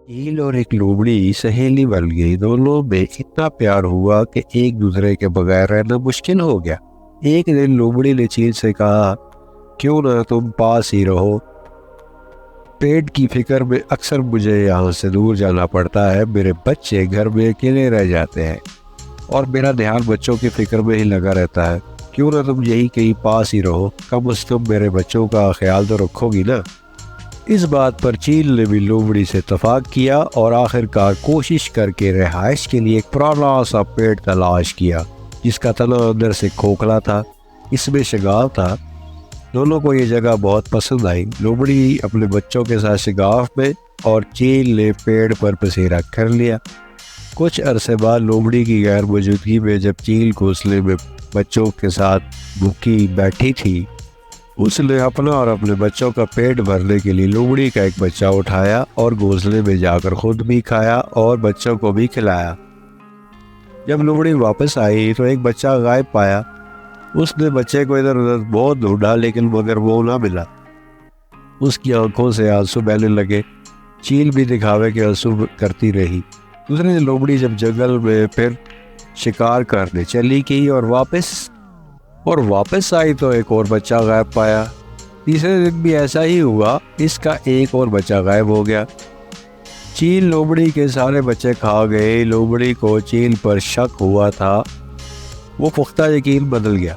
चील और एक लोमड़ी सहेली बन गई। दोनों में इतना प्यार हुआ कि एक दूसरे के बगैर रहना मुश्किल हो गया। एक दिन लोमड़ी ने चील से कहा, क्यों ना तुम पास ही रहो। पेट की फिक्र में अक्सर मुझे यहाँ से दूर जाना पड़ता है। मेरे बच्चे घर में अकेले रह जाते हैं और मेरा ध्यान बच्चों की फिक्र में ही लगा रहता है। क्यों ना तुम यही कहीं पास ही रहो, कम से कम मेरे बच्चों का ख्याल तो रखोगी ना। इस बात पर चील ने भी लोमड़ी से इत्तेफाक किया और आखिरकार कोशिश करके रिहाइश के लिए एक पुराना सा पेड़ तलाश किया जिसका तना अंदर से खोखला था, इसमें शगाफ था। दोनों को ये जगह बहुत पसंद आई। लोमड़ी अपने बच्चों के साथ शगाफ में और चील ने पेड़ पर बसेरा कर लिया। कुछ अरसे बाद लोमड़ी की गैर मौजूदगी में जब चील घोंसले में बच्चों के साथ भूखी बैठी थी, उसने अपना और अपने बच्चों का पेट भरने के लिए लोमड़ी का एक बच्चा उठाया और घोंसले में जाकर खुद भी खाया और बच्चों को भी खिलाया। जब लोमड़ी वापस आई तो एक बच्चा गायब पाया। उसने बच्चे को इधर उधर बहुत ढूंढा लेकिन मगर वो ना मिला। उसकी आंखों से आंसू बहने लगे। चील भी दिखावे के आंसू करती रही। दूसरे दिन लोमड़ी जब जंगल में फिर शिकार करने चली गई और वापस आई तो एक और बच्चा गायब पाया। तीसरे दिन भी ऐसा ही हुआ, इसका एक और बच्चा गायब हो गया। चील लोमड़ी के सारे बच्चे खा गए। लोमड़ी को चील पर शक हुआ था। वो पुख्ता यकीन बदल गया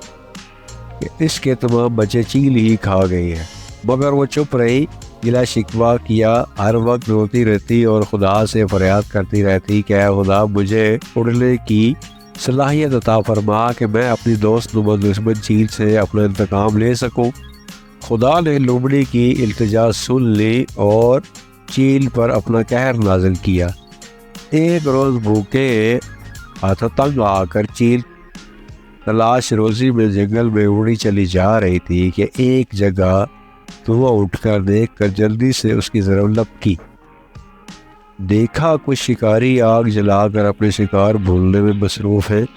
कि इसके तमाम बच्चे चील ही खा गई है, मगर वो चुप रही, गिला शिकवा किया, हर वक्त रोती रहती और खुदा से फरियाद करती रहती कि ऐ खुदा मुझे उड़ने की सलाहियत अता फरमा कि मैं अपनी दोस्त नुमा दुश्मन चील से अपना इंतकाम ले सकूं। खुदा ने लोमड़ी की इल्तिजा सुन ली और चील पर अपना कहर नाजिल किया। एक रोज़ भूखे हाथों तंग आकर चील तलाश रोजी में जंगल में उड़ी चली जा रही थी कि एक जगह धुआं उठकर देखकर जल्दी से उसकी तरफ लपकी। देखा कुछ शिकारी आग जलाकर अपने शिकार भूलने में मसरूफ है।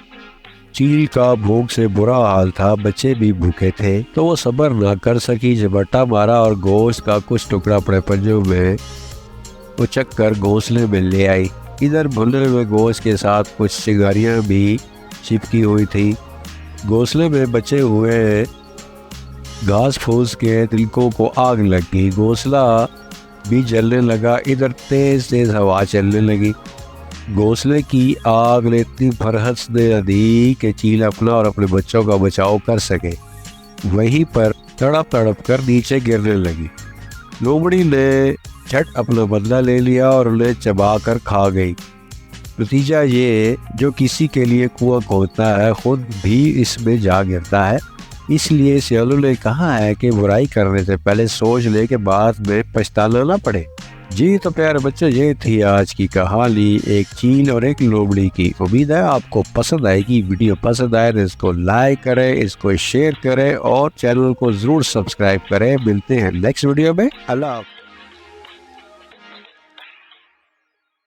चील का भूख से बुरा हाल था, बच्चे भी भूखे थे, तो वो सब्र ना कर सकी, झपट्टा मारा और गोश्त का कुछ टुकड़ा अपने पंजों में उचक कर घोंसले में ले आई। इधर भुनने में गोश्त के साथ कुछ चिंगारियां भी चिपकी हुई थी। घोंसले में बचे हुए घास फूस के तिलकों को आग लग गई। घोंसला भी जलने लगा। इधर तेज तेज हवा चलने लगी। घोंसले की आग ने इतनी फरहत दे दी कि चील अपना और अपने बच्चों का बचाव कर सके। वहीं पर तड़प तड़प कर नीचे गिरने लगी। लोमड़ी ने झट अपना बदला ले लिया और उन्हें चबा कर खा गई। नतीजा ये, जो किसी के लिए कुआं खोदता है खुद भी इसमें जा गिरता है। इसलिए सियालों ने कहा है कि बुराई करने से पहले सोच ले कि बाद में पछताना ना पड़े। जी तो प्यारे बच्चों, ये थी आज की कहानी, एक चील और एक लोमड़ी की। उम्मीद है आपको पसंद आएगी। वीडियो पसंद आए तो इसको लाइक करें, इसको शेयर करें और चैनल को ज़रूर सब्सक्राइब करें। मिलते हैं नेक्स्ट वीडियो में। अल्लाह।